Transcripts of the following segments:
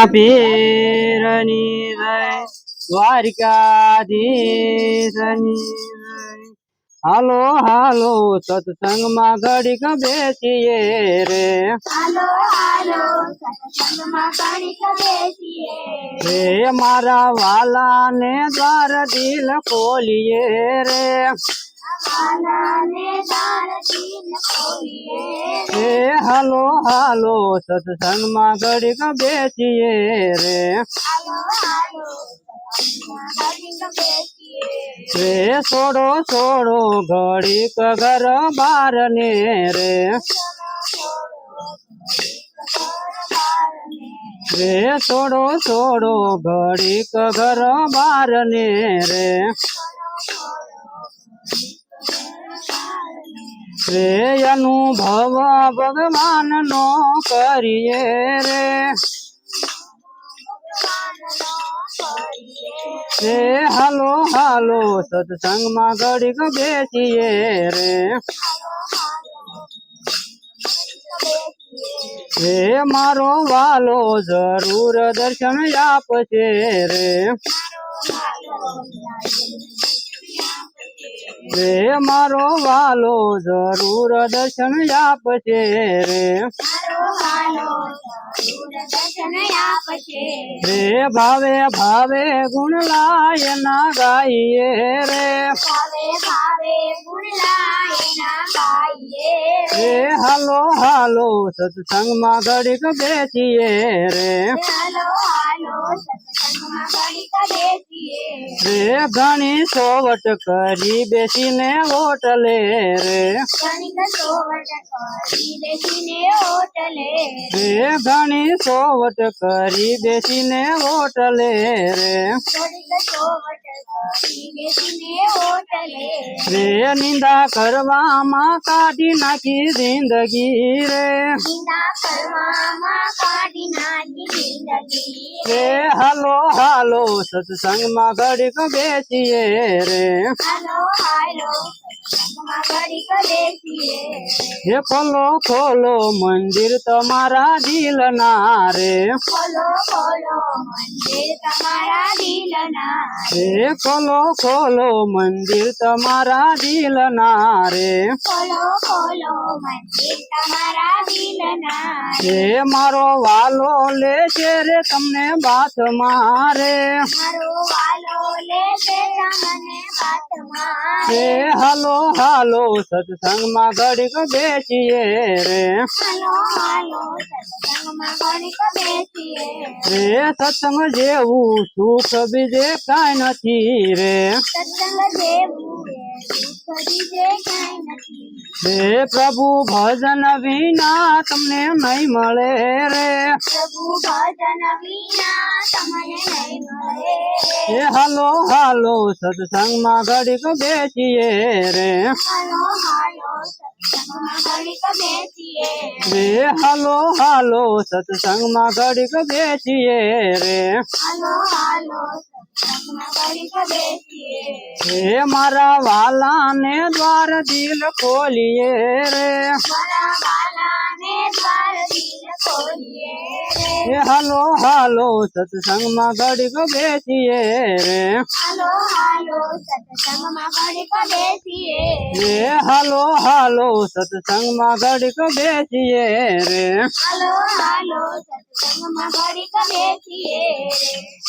પીરની જય દ્વારિકાધીશની જય હાલો હાલો સત્સંગમાં ઘડીક બેસીએ રે હાલો હાલો સત્સંગમાં ઘડીક બેસીએ રે મારા વાલાને દ્વાર દિલ ખોલીએ રે વાલાને દ્વાર દિલ ખોલીએ રે હાલો હાલો સત્સંગમાં ઘડીક બેસીએ રે હાલો હાલો સત્સંગમાં ઘડીક બેસીએ રે છોડો છોડો ઘડીક ઘર બાર ને રે રે છોડો છોડો ઘડીક ઘર બાર ને રે રે અનુભવ ભગવાન નો કરીએ રે રે હાલો હાલો સત્સંગમાં ઘડીક બેસીએ રે રે મારો વાલો જરૂર દર્શન આપશે રે રે મારો વાલો જરૂર દર્શન આપશે રે રે ભાવે ભાવે ગુણ લાયના ગાઈએ રે રે હાલો હાલો સત્સંગમાં ઘડીક બેસીએ રે રે ઘણી સોવટ કરી બેસીને ઓટલે રે રે ઘણી સોવટ કરી બેસીને ઓટલે રે રે નિંદા કરવામાં કાઢી નાખી જિંદગી રે રે હાલો હાલો સત્સંગમાં ઘડીક બેસીએ રે હે ખોલો ખોલો મંદિર તમારા દિલના રે હે ખોલો ખોલો મંદિર તમારા દિલના રે હે મારો વાલો લે છે રે તમને બાત મારે હે હાલો હાલો સત્સંગમાં ઘડીક બેસીએ રે રે સત્સંગ જેવું સુખ બીજે કાંઈ નથી રે રે પ્રભુ ભજન વિના તમને નહીં મળે રે હે હાલો હાલો સત્સંગમાં ઘડીક બેસીએ રે રે હાલો હાલો સત્સંગમાં ઘડીક બેસીએ રે હે મારા વાલાને દ્વાર દિલ ખોલીએ રે હે હાલો હાલો સત્સંગમાં ઘડીક બેસીએ રે રે હાલો હાલો સત્સંગમાં ઘડીક બેસીએ રે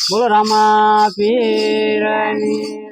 બોલો રામા પીરની